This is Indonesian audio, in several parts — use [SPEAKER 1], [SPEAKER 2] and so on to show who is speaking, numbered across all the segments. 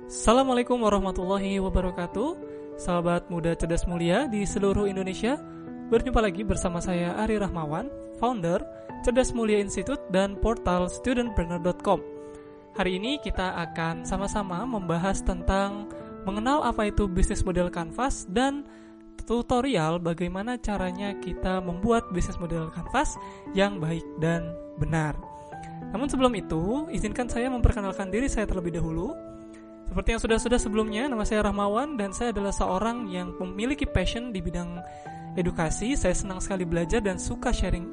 [SPEAKER 1] Assalamualaikum warahmatullahi wabarakatuh. Sahabat muda cerdas mulia di seluruh Indonesia, berjumpa lagi bersama saya Ari Rahmawan, founder Cerdas Mulia Institute dan portal studentpreneur.com. Hari ini kita akan sama-sama membahas tentang mengenal apa itu bisnis model Canvas dan tutorial bagaimana caranya kita membuat bisnis model Canvas yang baik dan benar. Namun sebelum itu, izinkan saya memperkenalkan diri saya terlebih dahulu. Seperti yang sudah sebelumnya, nama saya Rahmawan dan saya adalah seorang yang memiliki passion di bidang edukasi. Saya senang sekali belajar dan suka sharing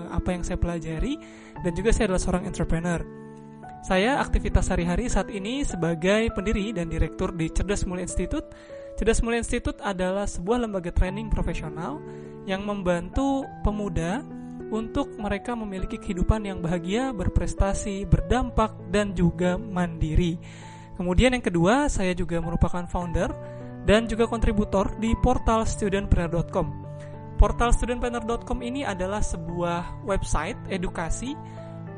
[SPEAKER 1] apa yang saya pelajari, dan juga saya adalah seorang entrepreneur. Saya aktivitas sehari-hari saat ini sebagai pendiri dan direktur di Cerdas Mulia Institute. Cerdas Mulia Institute adalah sebuah lembaga training profesional yang membantu pemuda untuk mereka memiliki kehidupan yang bahagia, berprestasi, berdampak, dan juga mandiri. Kemudian yang kedua, saya juga merupakan founder dan juga kontributor di portal studentpreneur.com. Portal studentpreneur.com ini adalah sebuah website edukasi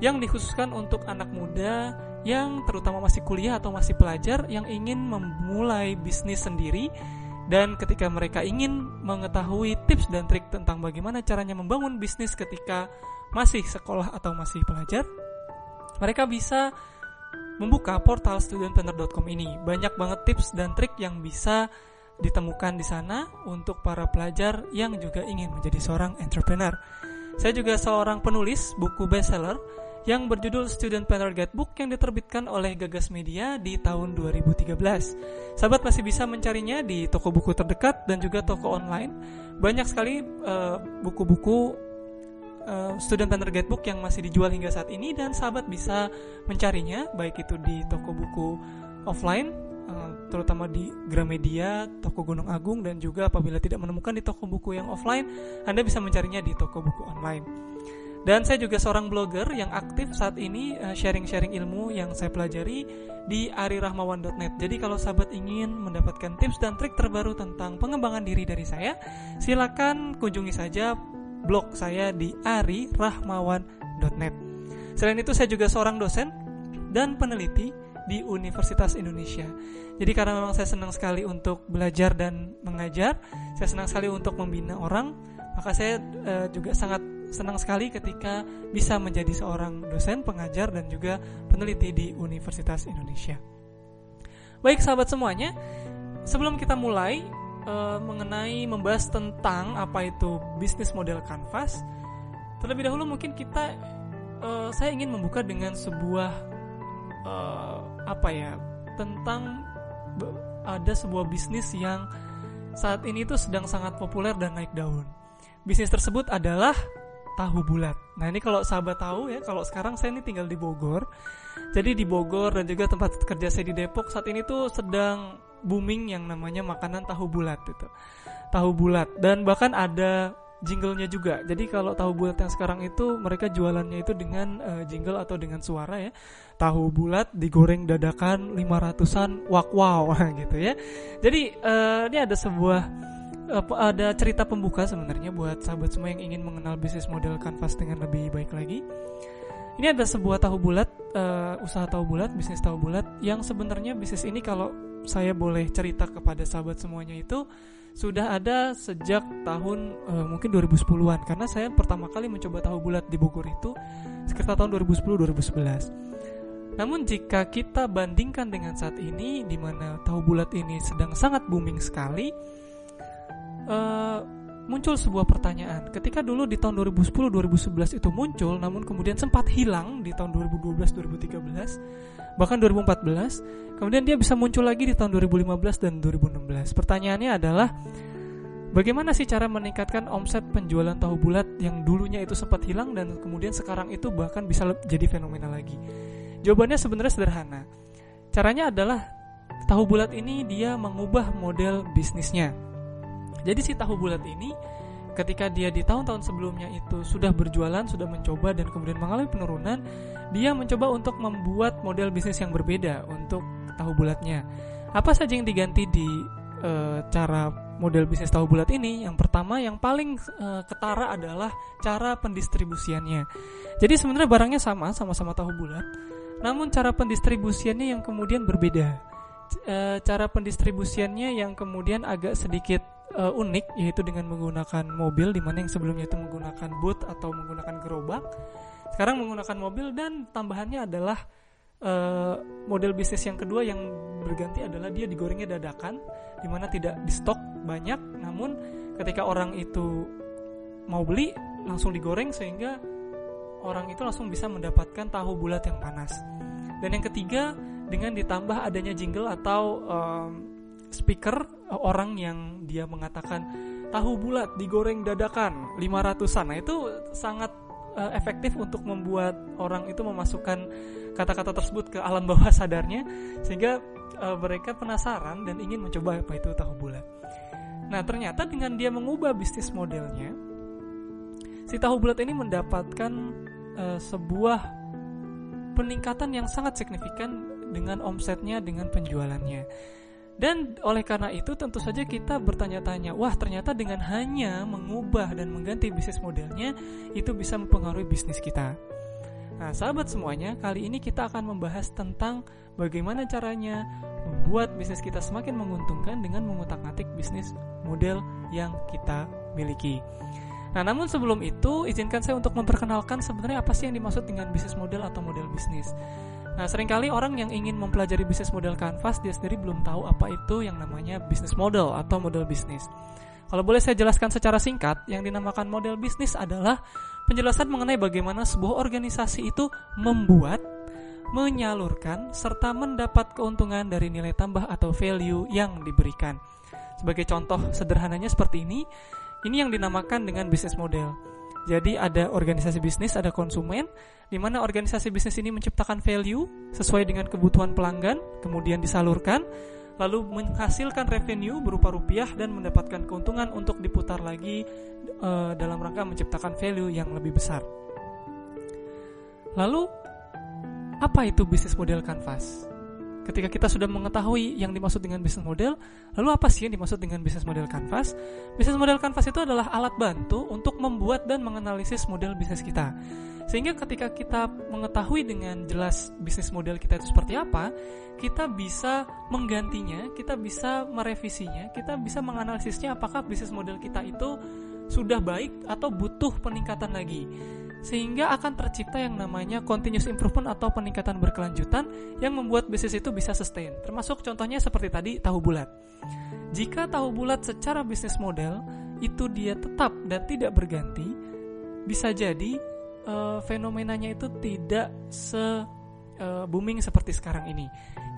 [SPEAKER 1] yang dikhususkan untuk anak muda yang terutama masih kuliah atau masih pelajar yang ingin memulai bisnis sendiri. Dan ketika mereka ingin mengetahui tips dan trik tentang bagaimana caranya membangun bisnis ketika masih sekolah atau masih pelajar, mereka bisa membuka portal studentpreneur.com ini. Banyak banget tips dan trik yang bisa ditemukan di sana untuk para pelajar yang juga ingin menjadi seorang entrepreneur. Saya juga seorang penulis buku bestseller yang berjudul Studentpreneur Guidebook yang diterbitkan oleh Gagas Media di tahun 2013. Sahabat masih bisa mencarinya di toko buku terdekat dan juga toko online. Banyak sekali buku-buku Studentpreneur Guidebook yang masih dijual hingga saat ini, dan sahabat bisa mencarinya baik itu di toko buku offline, terutama di Gramedia, toko Gunung Agung, dan juga apabila tidak menemukan di toko buku yang offline, Anda bisa mencarinya di toko buku online. Dan saya juga seorang blogger yang aktif saat ini sharing-sharing ilmu yang saya pelajari di arirahmawan.net. Jadi kalau sahabat ingin mendapatkan tips dan trik terbaru tentang pengembangan diri dari saya, silakan kunjungi saja blog saya di arirahmawan.net. Selain itu, saya juga seorang dosen dan peneliti di Universitas Indonesia. Jadi karena memang saya senang sekali untuk belajar dan mengajar, saya senang sekali untuk membina orang, maka saya juga sangat senang sekali ketika bisa menjadi seorang dosen, pengajar, dan juga peneliti di Universitas Indonesia. Baik sahabat semuanya, sebelum kita mulai mengenai membahas tentang apa itu bisnis model Canvas, terlebih dahulu mungkin saya ingin membuka dengan sebuah tentang ada sebuah bisnis yang saat ini itu sedang sangat populer dan naik daun. Bisnis tersebut adalah tahu bulat. Nah, ini kalau sahabat tahu ya, kalau sekarang saya ini tinggal di Bogor. Jadi di Bogor dan juga tempat kerja saya di Depok saat ini tuh sedang booming yang namanya makanan tahu bulat itu. Tahu bulat, dan bahkan ada jinglenya juga. Jadi kalau tahu bulat yang sekarang itu mereka jualannya itu dengan jingle atau dengan suara ya. Tahu bulat digoreng dadakan 500-an wow gitu ya. Jadi ini ada cerita pembuka sebenarnya buat sahabat semua yang ingin mengenal bisnis model Canvas dengan lebih baik lagi. Ini ada sebuah tahu bulat, usaha tahu bulat, bisnis tahu bulat yang sebenarnya bisnis ini kalau saya boleh cerita kepada sahabat semuanya itu sudah ada sejak tahun mungkin 2010-an, karena saya pertama kali mencoba tahu bulat di Bogor itu sekitar tahun 2010-2011. Namun jika kita bandingkan dengan saat ini di mana tahu bulat ini sedang sangat booming sekali, muncul sebuah pertanyaan. Ketika dulu di tahun 2010-2011 itu muncul, namun kemudian sempat hilang di tahun 2012-2013, bahkan 2014, kemudian dia bisa muncul lagi di tahun 2015 dan 2016. Pertanyaannya adalah, bagaimana sih cara meningkatkan omset penjualan tahu bulat yang dulunya itu sempat hilang dan kemudian sekarang itu bahkan bisa jadi fenomena lagi? Jawabannya sebenarnya sederhana. Caranya adalah tahu bulat ini dia mengubah model bisnisnya. Jadi si tahu bulat ini ketika dia di tahun-tahun sebelumnya itu sudah berjualan, sudah mencoba dan kemudian mengalami penurunan, dia mencoba untuk membuat model bisnis yang berbeda untuk tahu bulatnya. Apa saja yang diganti di cara model bisnis tahu bulat ini? Yang pertama, yang paling ketara adalah cara pendistribusiannya. Jadi sebenarnya barangnya sama-sama tahu bulat, namun cara pendistribusiannya yang kemudian berbeda. cara pendistribusiannya yang kemudian agak sedikit unik, yaitu dengan menggunakan mobil, dimana yang sebelumnya itu menggunakan booth atau menggunakan gerobak, sekarang menggunakan mobil. Dan tambahannya adalah model bisnis yang kedua yang berganti adalah dia digorengnya dadakan, dimana tidak di stok banyak, namun ketika orang itu mau beli langsung digoreng sehingga orang itu langsung bisa mendapatkan tahu bulat yang panas. Dan yang ketiga, dengan ditambah adanya jingle atau speaker orang yang dia mengatakan tahu bulat digoreng dadakan 500-an. Nah, itu sangat efektif untuk membuat orang itu memasukkan kata-kata tersebut ke alam bawah sadarnya, sehingga mereka penasaran dan ingin mencoba apa itu tahu bulat. Nah, ternyata dengan dia mengubah bisnis modelnya, si tahu bulat ini mendapatkan sebuah peningkatan yang sangat signifikan dengan omsetnya, dengan penjualannya. Dan oleh karena itu tentu saja kita bertanya-tanya, wah ternyata dengan hanya mengubah dan mengganti bisnis modelnya itu bisa mempengaruhi bisnis kita. Nah, sahabat semuanya, kali ini kita akan membahas tentang bagaimana caranya membuat bisnis kita semakin menguntungkan dengan mengutak-atik bisnis model yang kita miliki. Nah, namun sebelum itu, izinkan saya untuk memperkenalkan sebenarnya apa sih yang dimaksud dengan bisnis model atau model bisnis. Nah, seringkali orang yang ingin mempelajari bisnis model Canvas, dia sendiri belum tahu apa itu yang namanya bisnis model atau model bisnis. Kalau boleh saya jelaskan secara singkat, yang dinamakan model bisnis adalah penjelasan mengenai bagaimana sebuah organisasi itu membuat, menyalurkan, serta mendapat keuntungan dari nilai tambah atau value yang diberikan. Sebagai contoh sederhananya seperti ini yang dinamakan dengan bisnis model. Jadi ada organisasi bisnis, ada konsumen, di mana organisasi bisnis ini menciptakan value sesuai dengan kebutuhan pelanggan, kemudian disalurkan, lalu menghasilkan revenue berupa rupiah dan mendapatkan keuntungan untuk diputar lagi dalam rangka menciptakan value yang lebih besar. Lalu, apa itu bisnis model Canvas? Ketika kita sudah mengetahui yang dimaksud dengan bisnis model, lalu apa sih yang dimaksud dengan bisnis model Canvas? Bisnis model Canvas itu adalah alat bantu untuk membuat dan menganalisis model bisnis kita. Sehingga ketika kita mengetahui dengan jelas bisnis model kita itu seperti apa, kita bisa menggantinya, kita bisa merevisinya, kita bisa menganalisisnya apakah bisnis model kita itu sudah baik atau butuh peningkatan lagi. Sehingga akan tercipta yang namanya continuous improvement atau peningkatan berkelanjutan yang membuat bisnis itu bisa sustain. Termasuk contohnya seperti tadi tahu bulat. Jika tahu bulat secara bisnis model itu dia tetap dan tidak berganti, bisa jadi fenomenanya itu tidak booming seperti sekarang ini.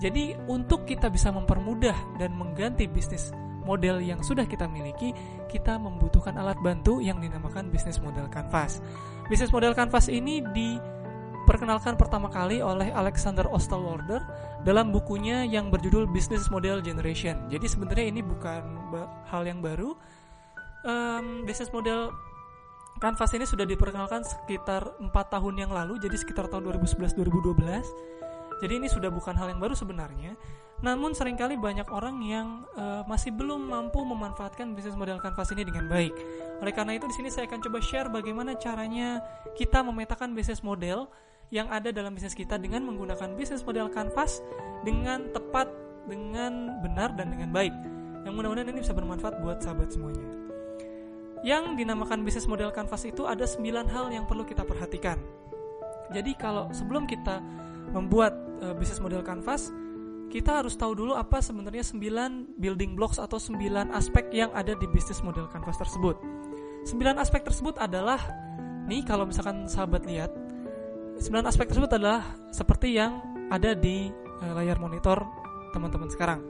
[SPEAKER 1] Jadi untuk kita bisa mempermudah dan mengganti bisnis model yang sudah kita miliki, kita membutuhkan alat bantu yang dinamakan bisnis model Canvas. Bisnis model Canvas ini diperkenalkan pertama kali oleh Alexander Osterwalder dalam bukunya yang berjudul Business Model Generation. Jadi sebenarnya ini bukan hal yang baru. Bisnis model Canvas ini sudah diperkenalkan sekitar 4 tahun yang lalu, jadi sekitar tahun 2011-2012. Jadi ini sudah bukan hal yang baru sebenarnya. Namun seringkali banyak orang yang masih belum mampu memanfaatkan bisnis model Canvas ini dengan baik. Oleh karena itu di sini saya akan coba share bagaimana caranya kita memetakan bisnis model yang ada dalam bisnis kita dengan menggunakan bisnis model Canvas dengan tepat, dengan benar dan dengan baik. Yang mudah-mudahan ini bisa bermanfaat buat sahabat semuanya. Yang dinamakan bisnis model Canvas itu ada 9 hal yang perlu kita perhatikan. Jadi kalau sebelum kita membuat bisnis model Canvas, kita harus tahu dulu apa sebenarnya 9 building blocks atau 9 aspek yang ada di bisnis model Canvas tersebut. 9 aspek tersebut adalah, nih kalau misalkan sahabat lihat, 9 aspek tersebut adalah seperti yang ada di layar monitor teman-teman sekarang.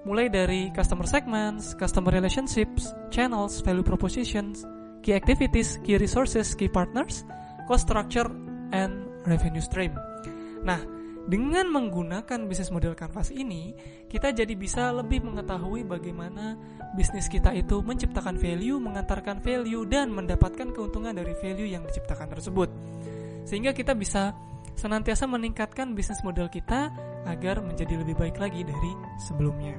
[SPEAKER 1] Mulai dari customer segments, customer relationships, channels, value propositions, key activities, key resources, key partners, cost structure, and revenue stream. Nah, dengan menggunakan bisnis model Canvas ini, kita jadi bisa lebih mengetahui bagaimana bisnis kita itu menciptakan value, mengantarkan value, dan mendapatkan keuntungan dari value yang diciptakan tersebut. Sehingga kita bisa senantiasa meningkatkan bisnis model kita agar menjadi lebih baik lagi dari sebelumnya.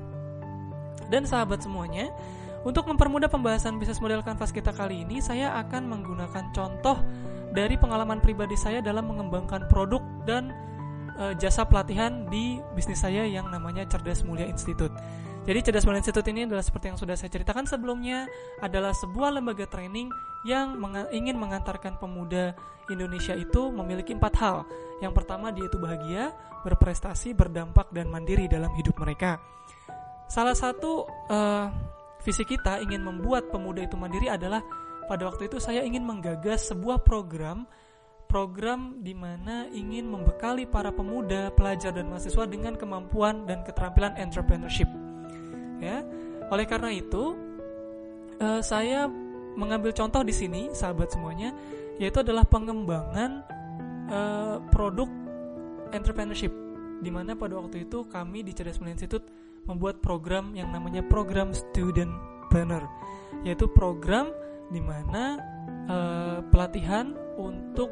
[SPEAKER 1] Dan sahabat semuanya, untuk mempermudah pembahasan bisnis model Canvas kita kali ini, saya akan menggunakan contoh dari pengalaman pribadi saya dalam mengembangkan produk dan jasa pelatihan di bisnis saya yang namanya Cerdas Mulia Institute. Jadi Cerdas Mulia Institute ini adalah seperti yang sudah saya ceritakan sebelumnya, adalah sebuah lembaga training yang ingin mengantarkan pemuda Indonesia itu memiliki 4 hal. Yang pertama, dia itu bahagia, berprestasi, berdampak, dan mandiri dalam hidup mereka. Salah satu visi kita ingin membuat pemuda itu mandiri adalah pada waktu itu saya ingin menggagas sebuah program di mana ingin membekali para pemuda, pelajar, dan mahasiswa dengan kemampuan dan keterampilan entrepreneurship. Ya, oleh karena itu saya mengambil contoh di sini, sahabat semuanya, yaitu adalah pengembangan produk entrepreneurship, di mana pada waktu itu kami di Cerdas Mulia Institute membuat program yang namanya program Student Planner, yaitu program di mana pelatihan untuk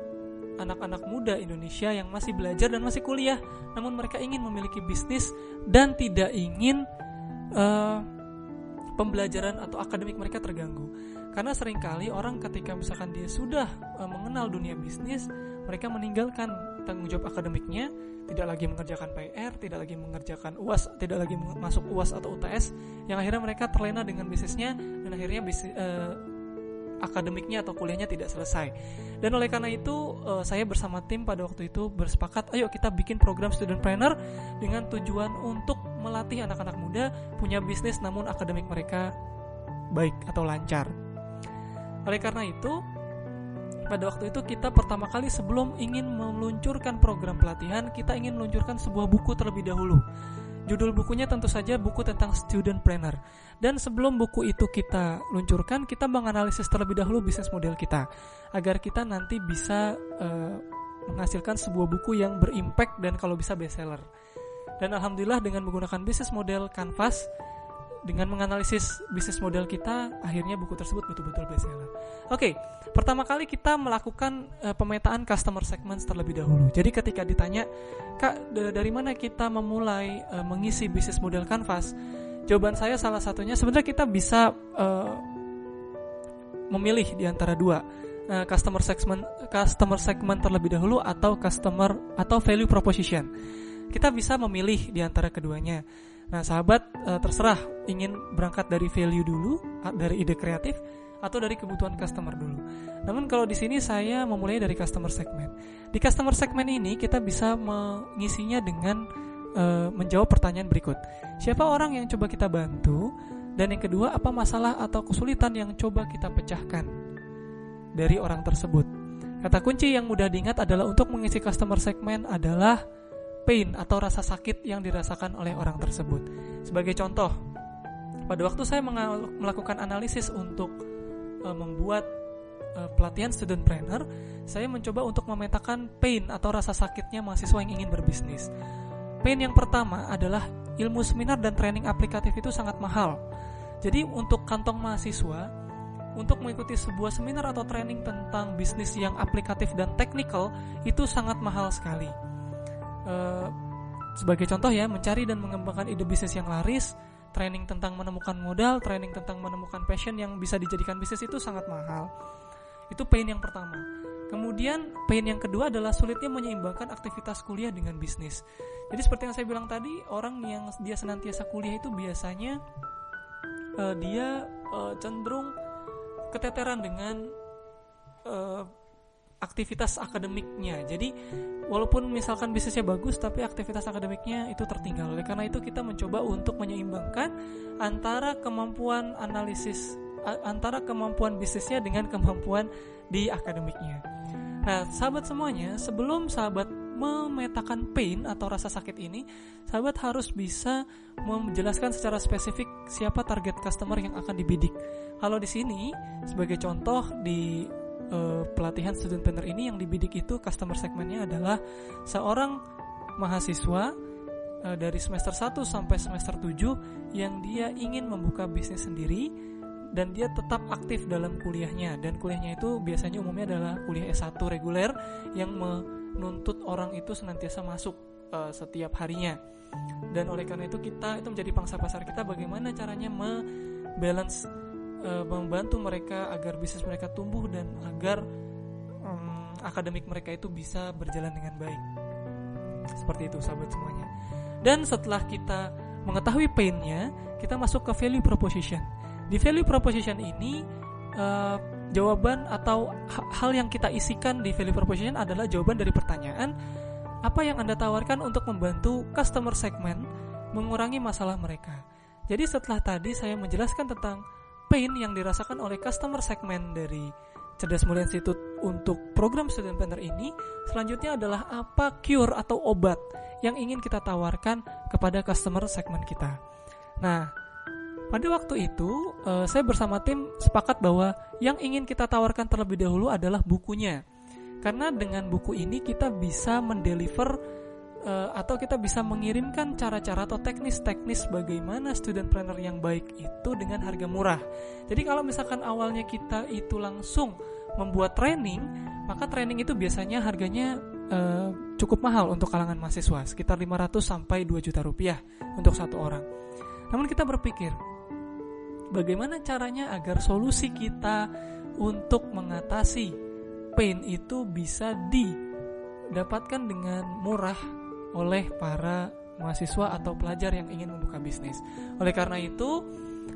[SPEAKER 1] anak-anak muda Indonesia yang masih belajar dan masih kuliah, namun mereka ingin memiliki bisnis dan tidak ingin pembelajaran atau akademik mereka terganggu. Karena seringkali orang ketika misalkan dia sudah mengenal dunia bisnis, mereka meninggalkan tanggung jawab akademiknya, tidak lagi mengerjakan PR, tidak lagi mengerjakan UAS, tidak lagi masuk UAS atau UTS, yang akhirnya mereka terlena dengan bisnisnya dan akhirnya akademiknya atau kuliahnya tidak selesai. Dan oleh karena itu saya bersama tim pada waktu itu bersepakat, ayo kita bikin program Student Planner dengan tujuan untuk melatih anak-anak muda punya bisnis namun akademik mereka baik atau lancar. Oleh karena itu pada waktu itu kita pertama kali sebelum ingin meluncurkan program pelatihan, kita ingin meluncurkan sebuah buku terlebih dahulu. Judul bukunya tentu saja buku tentang Student Planner. Dan sebelum buku itu kita luncurkan, kita menganalisis terlebih dahulu bisnis model kita, agar kita nanti bisa menghasilkan sebuah buku yang berimpact dan kalau bisa bestseller. Dan alhamdulillah dengan menggunakan bisnis model Canvas, dengan menganalisis bisnis model kita, akhirnya buku tersebut betul-betul bestseller. Oke, pertama kali kita melakukan pemetaan customer segment terlebih dahulu. Jadi ketika ditanya, Kak, dari mana kita memulai mengisi bisnis model Canvas? Jawaban saya salah satunya sebenarnya kita bisa memilih di antara dua, customer segment terlebih dahulu atau value proposition. Kita bisa memilih di antara keduanya. Nah, sahabat terserah ingin berangkat dari value dulu, dari ide kreatif, atau dari kebutuhan customer dulu. Namun kalau di sini saya memulai dari customer segment. Di customer segment ini kita bisa mengisinya dengan menjawab pertanyaan berikut. Siapa orang yang coba kita bantu? Dan yang kedua, apa masalah atau kesulitan yang coba kita pecahkan dari orang tersebut? Kata kunci yang mudah diingat adalah untuk mengisi customer segment adalah pain atau rasa sakit yang dirasakan oleh orang tersebut. Sebagai contoh, pada waktu saya melakukan analisis untuk membuat pelatihan Student Planner, saya mencoba untuk memetakan pain atau rasa sakitnya mahasiswa yang ingin berbisnis. Pain yang pertama adalah ilmu seminar dan training aplikatif itu sangat mahal. Jadi untuk kantong mahasiswa, untuk mengikuti sebuah seminar atau training tentang bisnis yang aplikatif dan teknikal itu sangat mahal sekali. Sebagai contoh ya, mencari dan mengembangkan ide bisnis yang laris, training tentang menemukan modal, training tentang menemukan passion yang bisa dijadikan bisnis itu sangat mahal. Itu pain yang pertama. Kemudian pain yang kedua adalah sulitnya menyeimbangkan aktivitas kuliah dengan bisnis. Jadi seperti yang saya bilang tadi, orang yang dia senantiasa kuliah itu biasanya dia cenderung keteteran dengan aktivitas akademiknya. Jadi walaupun misalkan bisnisnya bagus, tapi aktivitas akademiknya itu tertinggal. Oleh karena itu kita mencoba untuk menyeimbangkan antara kemampuan analisis, antara kemampuan bisnisnya dengan kemampuan di akademiknya. Nah, sahabat semuanya, sebelum sahabat memetakan pain atau rasa sakit ini, sahabat harus bisa menjelaskan secara spesifik siapa target customer yang akan dibidik. Kalau di sini sebagai contoh di pelatihan Student Planner ini yang dibidik itu customer segmentnya adalah seorang mahasiswa dari semester 1 sampai semester 7 yang dia ingin membuka bisnis sendiri dan dia tetap aktif dalam kuliahnya, dan kuliahnya itu biasanya umumnya adalah kuliah S1 reguler yang menuntut orang itu senantiasa masuk setiap harinya. Dan oleh karena itu itu menjadi pangsa pasar kita, bagaimana caranya membalance, membantu mereka agar bisnis mereka tumbuh dan agar akademik mereka itu bisa berjalan dengan baik. Seperti itu sahabat semuanya. Dan setelah kita mengetahui pain-nya, kita masuk ke value proposition. Di value proposition ini jawaban atau hal yang kita isikan di value proposition adalah jawaban dari pertanyaan, apa yang Anda tawarkan untuk membantu customer segment mengurangi masalah mereka. Jadi setelah tadi saya menjelaskan tentang pain yang dirasakan oleh customer segment dari Cerdas Mulia Institute untuk program Student Planner ini, selanjutnya adalah apa cure atau obat yang ingin kita tawarkan kepada customer segment kita. Nah, pada waktu itu saya bersama tim sepakat bahwa yang ingin kita tawarkan terlebih dahulu adalah bukunya. Karena dengan buku ini kita bisa mendeliver atau kita bisa mengirimkan cara-cara atau teknis-teknis bagaimana student planner yang baik itu dengan harga murah. Jadi kalau misalkan awalnya kita itu langsung membuat training, maka training itu biasanya harganya cukup mahal untuk kalangan mahasiswa, sekitar 500 sampai 2 juta rupiah untuk satu orang. Namun kita berpikir, bagaimana caranya agar solusi kita untuk mengatasi pain itu bisa didapatkan dengan murah oleh para mahasiswa atau pelajar yang ingin membuka bisnis. Oleh karena itu,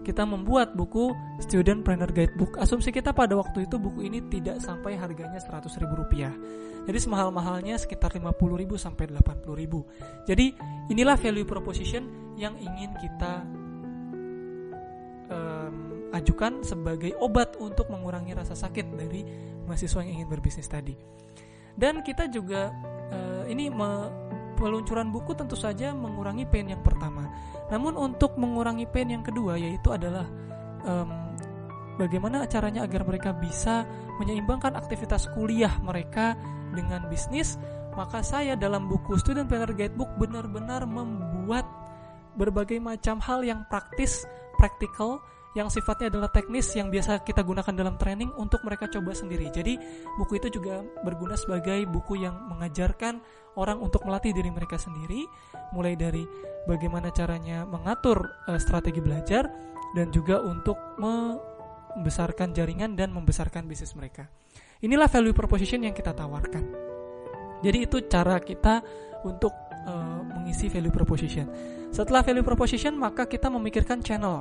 [SPEAKER 1] kita membuat buku Student Planner Guidebook. Asumsi kita pada waktu itu buku ini tidak sampai harganya Rp100.000. Jadi semahal-mahalnya sekitar Rp50.000 sampai Rp80.000. Jadi inilah value proposition yang ingin kita ajukan sebagai obat untuk mengurangi rasa sakit dari mahasiswa yang ingin berbisnis tadi. Dan kita juga peluncuran buku tentu saja mengurangi pain yang pertama. Namun untuk mengurangi pain yang kedua, yaitu adalah bagaimana caranya agar mereka bisa menyeimbangkan aktivitas kuliah mereka dengan bisnis. Maka saya dalam buku Student Planner Guidebook benar-benar membuat berbagai macam hal yang praktikal, yang sifatnya adalah teknis yang biasa kita gunakan dalam training untuk mereka coba sendiri. Jadi buku itu juga berguna sebagai buku yang mengajarkan orang untuk melatih diri mereka sendiri, mulai dari bagaimana caranya mengatur strategi belajar dan juga untuk membesarkan jaringan dan membesarkan bisnis mereka. Inilah value proposition yang kita tawarkan. Jadi itu cara kita untuk mengisi value proposition. Setelah value proposition, maka kita memikirkan channel.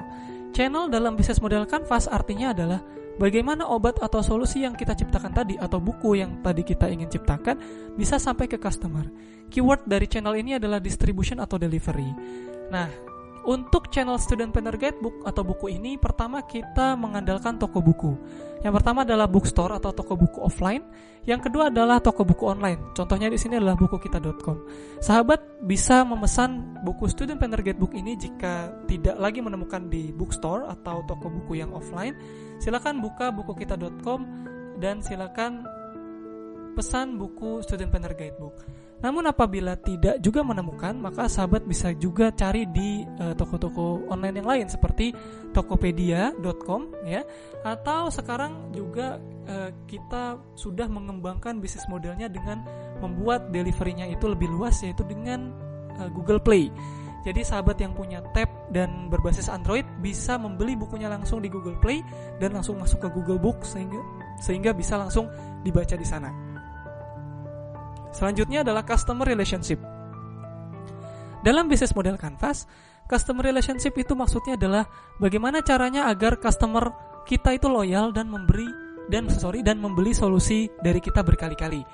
[SPEAKER 1] Channel dalam bisnis model Canvas artinya adalah bagaimana obat atau solusi yang kita ciptakan tadi atau buku yang tadi kita ingin ciptakan bisa sampai ke customer. Keyword dari channel ini adalah distribution atau delivery. Nah, untuk channel Student Planner Guidebook atau buku ini, pertama kita mengandalkan toko buku. Yang pertama adalah bookstore atau toko buku offline. Yang kedua adalah toko buku online. Contohnya di sini adalah bukukita.com. Sahabat bisa memesan buku Student Planner Guidebook ini jika tidak lagi menemukan di bookstore atau toko buku yang offline. Silakan buka bukukita.com dan silakan pesan buku Student Planner Guidebook. Namun apabila tidak juga menemukan, maka sahabat bisa juga cari di toko-toko online yang lain seperti tokopedia.com ya. Atau sekarang juga kita sudah mengembangkan bisnis modelnya dengan membuat deliverynya itu lebih luas, yaitu dengan Google Play. Jadi sahabat yang punya tab dan berbasis Android bisa membeli bukunya langsung di Google Play dan langsung masuk ke Google Book sehingga bisa langsung dibaca di sana. Selanjutnya adalah customer relationship. Dalam bisnis model Canvas, customer relationship itu maksudnya adalah bagaimana caranya agar customer kita itu loyal dan membeli solusi dari kita berkali-kali.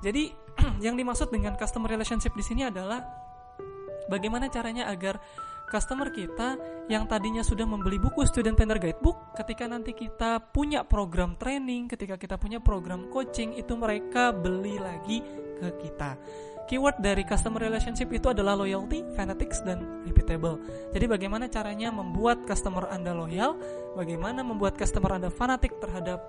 [SPEAKER 1] Jadi yang dimaksud dengan customer relationship di sini adalah bagaimana caranya agar customer kita yang tadinya sudah membeli buku Student Planner Guidebook, ketika nanti kita punya program training, ketika kita punya program coaching, itu mereka beli lagi ke kita. Keyword dari customer relationship itu adalah loyalty, fanatics, dan repeatable. Jadi bagaimana caranya membuat customer Anda loyal, bagaimana membuat customer Anda fanatik terhadap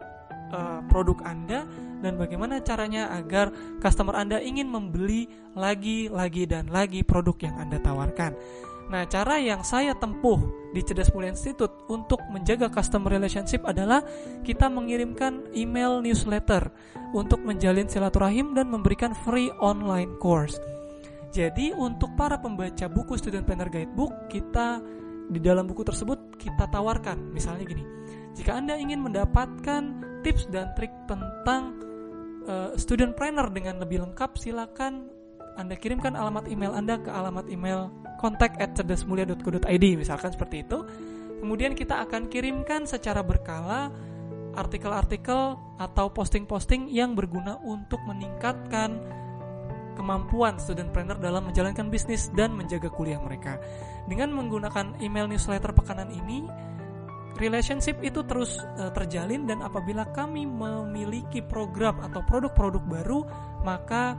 [SPEAKER 1] produk Anda, dan bagaimana caranya agar customer Anda ingin membeli lagi dan lagi produk yang Anda tawarkan. Nah, cara yang saya tempuh di Cerdas Mulia Institute untuk menjaga customer relationship adalah kita mengirimkan email newsletter untuk menjalin silaturahim dan memberikan free online course. Jadi untuk para pembaca buku Student Planner Guidebook, kita di dalam buku tersebut kita tawarkan, misalnya gini, jika Anda ingin mendapatkan tips dan trik tentang student planner dengan lebih lengkap, silakan Anda kirimkan alamat email Anda ke alamat email contact@cerdasmulia.co.id misalkan seperti itu. Kemudian kita akan kirimkan secara berkala artikel-artikel atau posting-posting yang berguna untuk meningkatkan kemampuan studentpreneur dalam menjalankan bisnis dan menjaga kuliah mereka. Dengan menggunakan email newsletter pekanan ini, relationship itu terus terjalin, dan apabila kami memiliki program atau produk-produk baru, maka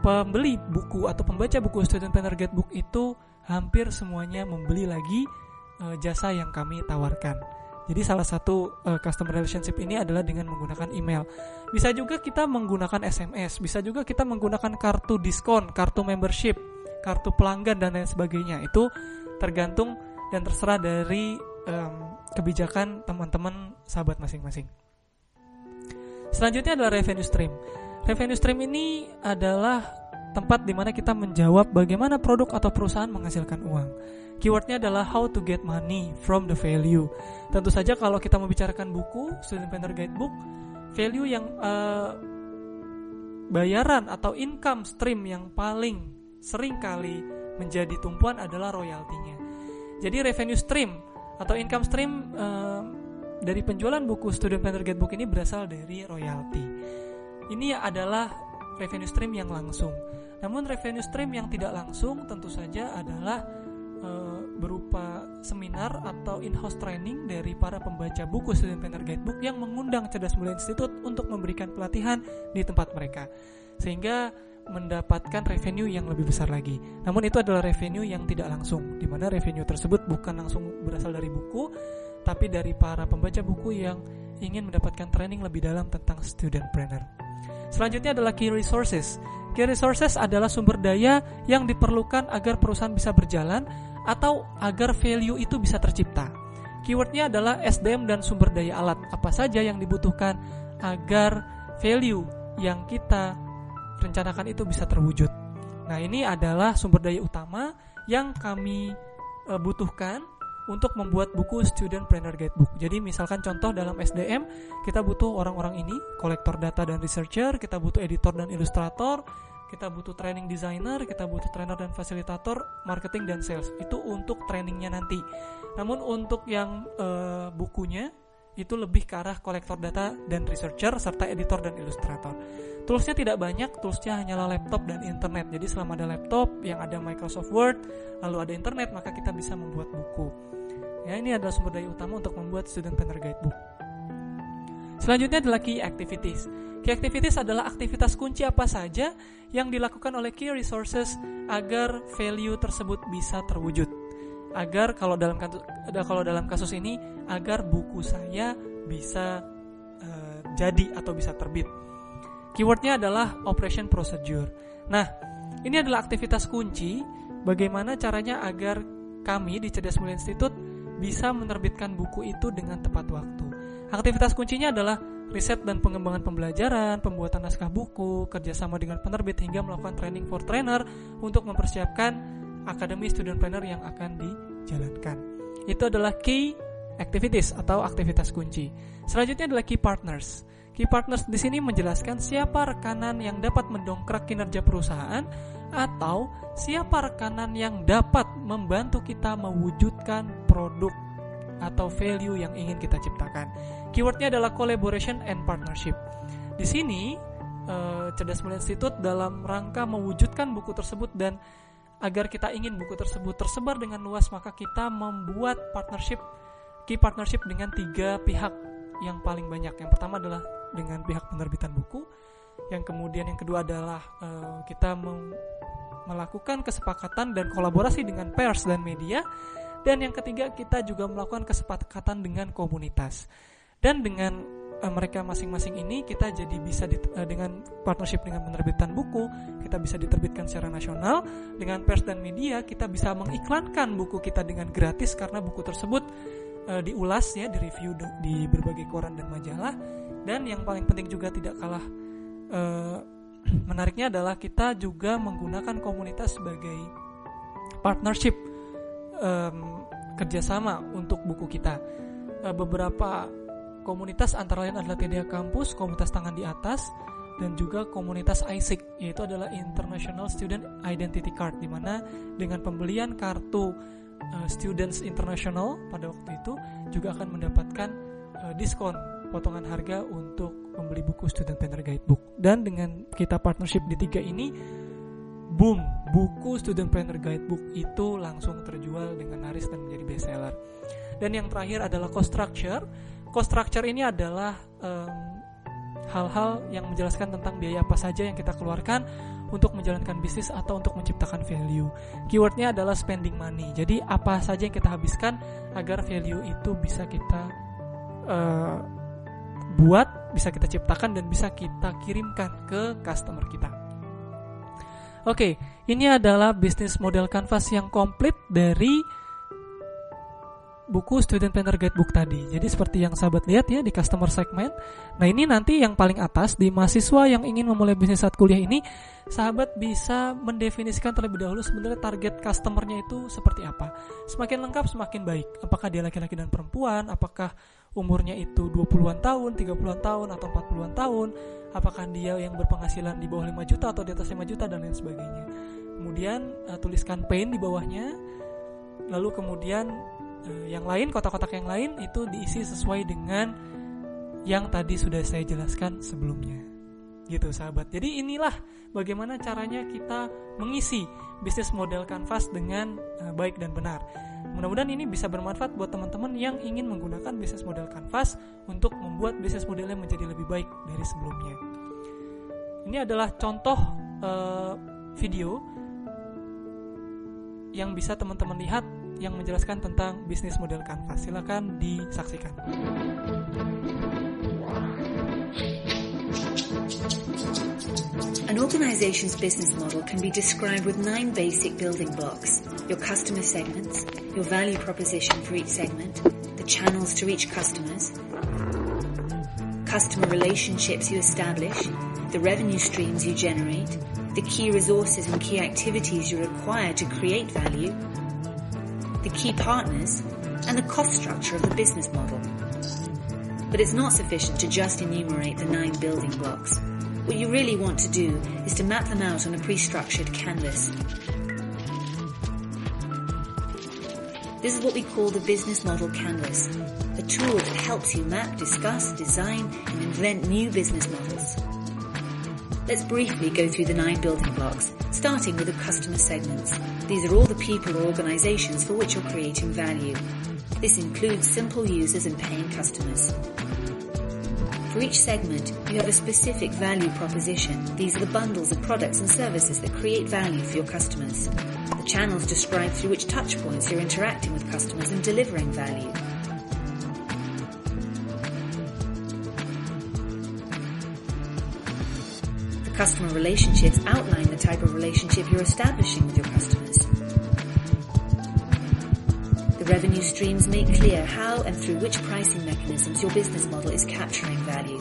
[SPEAKER 1] pembeli buku atau pembaca buku Studentpreneur Guidebook itu hampir semuanya membeli lagi jasa yang kami tawarkan. Jadi salah satu customer relationship ini adalah dengan menggunakan email. Bisa juga kita menggunakan SMS, bisa juga kita menggunakan kartu diskon, kartu membership, kartu pelanggan dan lain sebagainya. Itu tergantung dan terserah dari kebijakan teman-teman sahabat masing-masing. Selanjutnya adalah revenue stream. Revenue stream ini adalah tempat di mana kita menjawab bagaimana produk atau perusahaan menghasilkan uang. Keywordnya adalah how to get money from the value. Tentu saja kalau kita membicarakan buku Studentpreneur Guidebook, value yang bayaran atau income stream yang paling sering kali menjadi tumpuan adalah royaltinya. Jadi revenue stream atau income stream dari penjualan buku Studentpreneur Guidebook ini berasal dari royalti. Ini adalah revenue stream yang langsung. Namun revenue stream yang tidak langsung tentu saja adalah berupa seminar atau in-house training dari para pembaca buku Studentpreneur Guidebook yang mengundang Cerdas Mulia Institute untuk memberikan pelatihan di tempat mereka, sehingga mendapatkan revenue yang lebih besar lagi. Namun itu adalah revenue yang tidak langsung, di mana revenue tersebut bukan langsung berasal dari buku, tapi dari para pembaca buku yang ingin mendapatkan training lebih dalam tentang Studentpreneur. Selanjutnya adalah key resources. Key resources adalah sumber daya yang diperlukan agar perusahaan bisa berjalan atau agar value itu bisa tercipta. Keywordnya adalah SDM dan sumber daya alat. Apa saja yang dibutuhkan agar value yang kita rencanakan itu bisa terwujud. Nah, ini adalah sumber daya utama yang kami butuhkan untuk membuat buku Studentpreneur Guidebook. Jadi misalkan contoh dalam SDM, kita butuh orang-orang ini, kolektor data dan researcher, kita butuh editor dan ilustrator, kita butuh training designer, kita butuh trainer dan fasilitator, marketing dan sales. Itu untuk trainingnya nanti. Namun untuk yang bukunya, itu lebih ke arah kolektor data dan researcher, serta editor dan ilustrator. Toolsnya tidak banyak, toolsnya hanyalah laptop dan internet. Jadi selama ada laptop, yang ada Microsoft Word, lalu ada internet, maka kita bisa membuat buku. Ya, ini adalah sumber daya utama untuk membuat Studentpreneur Guidebook. Selanjutnya adalah key activities. Key activities adalah aktivitas kunci apa saja yang dilakukan oleh key resources agar value tersebut bisa terwujud. Agar kalau dalam kasus ini, agar buku saya bisa jadi atau bisa terbit. Keywordnya adalah operation procedure. Nah, ini adalah aktivitas kunci bagaimana caranya agar kami di Cerdas Mulia Institute bisa menerbitkan buku itu dengan tepat waktu. Aktivitas kuncinya adalah riset dan pengembangan pembelajaran, pembuatan naskah buku, kerjasama dengan penerbit, hingga melakukan training for trainer untuk mempersiapkan akademi Studentpreneur yang akan dijalankan. Itu adalah key activities atau aktivitas kunci. Selanjutnya adalah key partners. Key partners di sini menjelaskan siapa rekanan yang dapat mendongkrak kinerja perusahaan atau siapa rekanan yang dapat membantu kita mewujudkan produk atau value yang ingin kita ciptakan. Keywordnya adalah collaboration and partnership. Di sini Cerdas Mulia Institute dalam rangka mewujudkan buku tersebut dan agar kita ingin buku tersebut tersebar dengan luas, maka kita membuat key partnership dengan 3 pihak yang paling banyak. Yang pertama adalah dengan pihak penerbitan buku, yang kedua adalah kita melakukan kesepakatan dan kolaborasi dengan pers dan media, dan yang ketiga kita juga melakukan kesepakatan dengan komunitas. Dan dengan mereka masing-masing ini kita jadi bisa dengan partnership dengan penerbitan buku, kita bisa diterbitkan secara nasional. Dengan pers dan media kita bisa mengiklankan buku kita dengan gratis karena buku tersebut diulas ya, direview di berbagai koran dan majalah. Dan yang paling penting juga tidak kalah menariknya adalah kita juga menggunakan komunitas sebagai partnership kerjasama untuk buku kita. Beberapa komunitas antara lain adalah TDA Kampus, Komunitas Tangan di Atas, dan juga komunitas ISIC, yaitu adalah International Student Identity Card, di mana dengan pembelian kartu Students International pada waktu itu juga akan mendapatkan diskon potongan harga untuk membeli buku Student Planner Guidebook. Dan dengan kita partnership di 3 ini, boom, buku Student Planner Guidebook itu langsung terjual dengan laris dan menjadi bestseller. Dan yang terakhir adalah cost structure. Cost structure ini adalah hal-hal yang menjelaskan tentang biaya apa saja yang kita keluarkan untuk menjalankan bisnis atau untuk menciptakan value. Keywordnya adalah spending money. Jadi apa saja yang kita habiskan agar value itu bisa kita buat, bisa kita ciptakan, dan bisa kita kirimkan ke customer kita. Oke, ini adalah bisnis model canvas yang komplit dari buku Student Planner Guidebook tadi. Jadi seperti yang sahabat lihat ya di customer segment. Nah, ini nanti yang paling atas di mahasiswa yang ingin memulai bisnis saat kuliah ini, sahabat bisa mendefinisikan terlebih dahulu sebenarnya target customernya itu seperti apa. Semakin lengkap semakin baik. Apakah dia laki-laki dan perempuan, apakah umurnya itu 20-an tahun, 30-an tahun, atau 40-an tahun, apakah dia yang berpenghasilan di bawah 5 juta atau di atas 5 juta, dan lain sebagainya. Kemudian tuliskan pain di bawahnya. Lalu kemudian yang lain, kotak-kotak yang lain itu diisi sesuai dengan yang tadi sudah saya jelaskan sebelumnya. Gitu sahabat. Jadi inilah bagaimana caranya kita mengisi bisnis model canvas dengan baik dan benar. Mudah-mudahan ini bisa bermanfaat buat teman-teman yang ingin menggunakan bisnis model canvas untuk membuat bisnis modelnya menjadi lebih baik dari sebelumnya. Ini adalah contoh video yang bisa teman-teman lihat yang menjelaskan tentang bisnis model canvas. Silakan disaksikan.
[SPEAKER 2] An organization's business model can be described with 9 basic building blocks: your customer segments, your value proposition for each segment, the channels to reach customers, customer relationships you establish, the revenue streams you generate, the key resources and key activities you require to create value, the key partners, and the cost structure of the business model. But it's not sufficient to just enumerate the 9 building blocks. What you really want to do is to map them out on a pre-structured canvas. This is what we call the business model canvas, a tool that helps you map, discuss, design, and invent new business models. Let's briefly go through the 9 building blocks, starting with the customer segments. These are all the people or organizations for which you're creating value. This includes simple users and paying customers. For each segment, you have a specific value proposition. These are the bundles of products and services that create value for your customers. The channels describe through which touchpoints you're interacting with customers and delivering value. Customer relationships outline the type of relationship you're establishing with your customers. The revenue streams make clear how and through which pricing mechanisms your business model is capturing value.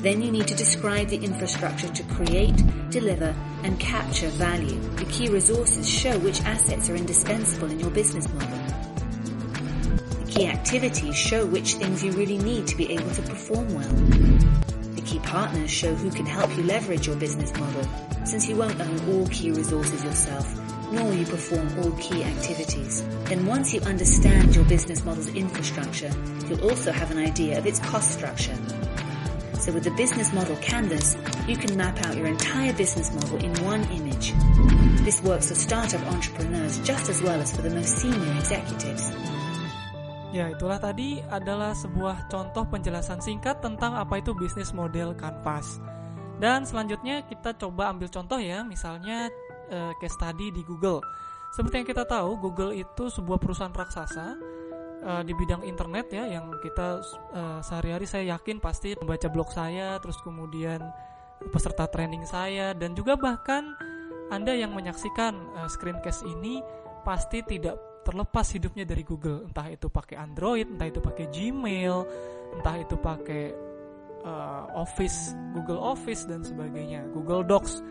[SPEAKER 2] Then you need to describe the infrastructure to create, deliver, and capture value. The key resources show which assets are indispensable in your business model. The key activities show which things you really need to be able to perform well. Key partners show who can help you leverage your business model, since you won't own all key resources yourself, nor will you perform all key activities. Then once you understand your business model's infrastructure, you'll also have an idea of its cost structure. So with the business model canvas, you can map out your entire business model in one image. This works for startup entrepreneurs just as well as for the most senior executives.
[SPEAKER 1] Ya, itulah tadi adalah sebuah contoh penjelasan singkat tentang apa itu bisnis model canvas. Dan selanjutnya kita coba ambil contoh ya, misalnya case study di Google. Seperti yang kita tahu, Google itu sebuah perusahaan raksasa di bidang internet ya, yang kita sehari-hari saya yakin pasti membaca blog saya, terus kemudian peserta training saya, dan juga bahkan Anda yang menyaksikan screencast ini pasti tidak terlepas hidupnya dari Google, entah itu pakai Android, entah itu pakai Gmail, entah itu pakai Office, Google Office dan sebagainya, Google Docs,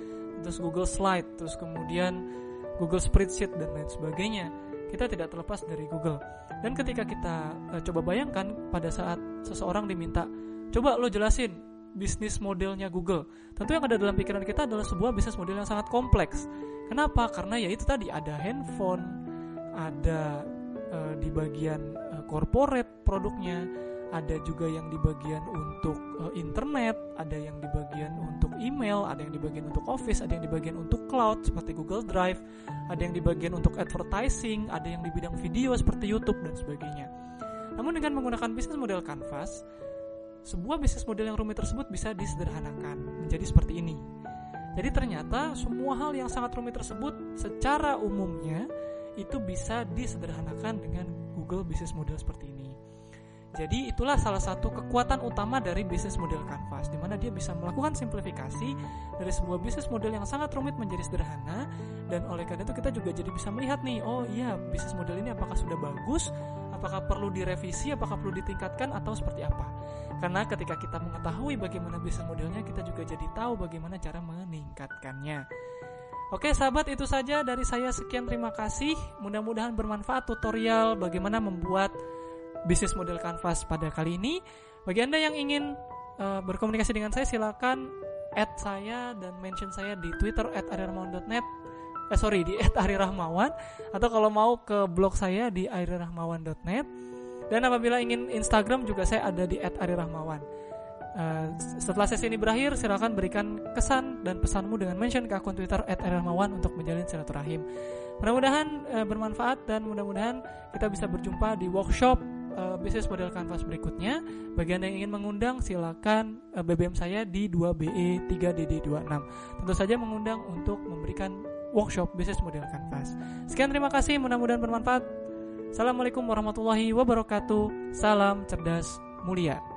[SPEAKER 1] terus Google Slide, terus kemudian Google Spreadsheet dan lain sebagainya. Kita tidak terlepas dari Google. Dan ketika kita coba bayangkan pada saat seseorang diminta, coba lo jelasin bisnis modelnya Google. Tentu yang ada dalam pikiran kita adalah sebuah bisnis model yang sangat kompleks. Kenapa? Karena ya itu tadi, ada handphone, ada di bagian corporate produknya, ada juga yang di bagian untuk internet, ada yang di bagian untuk email, ada yang di bagian untuk office, ada yang di bagian untuk cloud seperti Google Drive, ada yang di bagian untuk advertising, ada yang di bidang video seperti YouTube dan sebagainya. Namun dengan menggunakan bisnis model Canvas, sebuah bisnis model yang rumit tersebut bisa disederhanakan menjadi seperti ini. Jadi ternyata semua hal yang sangat rumit tersebut secara umumnya itu bisa disederhanakan dengan Google Business Model seperti ini. Jadi itulah salah satu kekuatan utama dari bisnis model Canvas, di mana dia bisa melakukan simplifikasi dari sebuah bisnis model yang sangat rumit menjadi sederhana. Dan oleh karena itu kita juga jadi bisa melihat nih, oh iya, bisnis model ini apakah sudah bagus, apakah perlu direvisi, apakah perlu ditingkatkan, atau seperti apa. Karena ketika kita mengetahui bagaimana bisnis modelnya, kita juga jadi tahu bagaimana cara meningkatkannya. Oke sahabat, itu saja dari saya. Sekian, terima kasih. Mudah-mudahan bermanfaat tutorial bagaimana membuat bisnis model Canvas pada kali ini. Bagi Anda yang ingin berkomunikasi dengan saya, silakan add saya dan mention saya di Twitter @arirahmawan.net, di @arirahmawan, atau kalau mau ke blog saya di arirahmawan.net. Dan apabila ingin Instagram juga saya ada di @arirahmawan. Setelah sesi ini berakhir, silakan berikan kesan dan pesanmu dengan mention ke akun Twitter @arirahmawan untuk menjalin silaturahim. Mudah-mudahan bermanfaat dan mudah-mudahan kita bisa berjumpa di workshop bisnis model Canvas berikutnya. Bagi Anda yang ingin mengundang, silakan BBM saya di 2BE3DD26. Tentu saja mengundang untuk memberikan workshop bisnis model Canvas. Sekian, terima kasih, mudah-mudahan bermanfaat. Assalamualaikum warahmatullahi wabarakatuh. Salam cerdas mulia.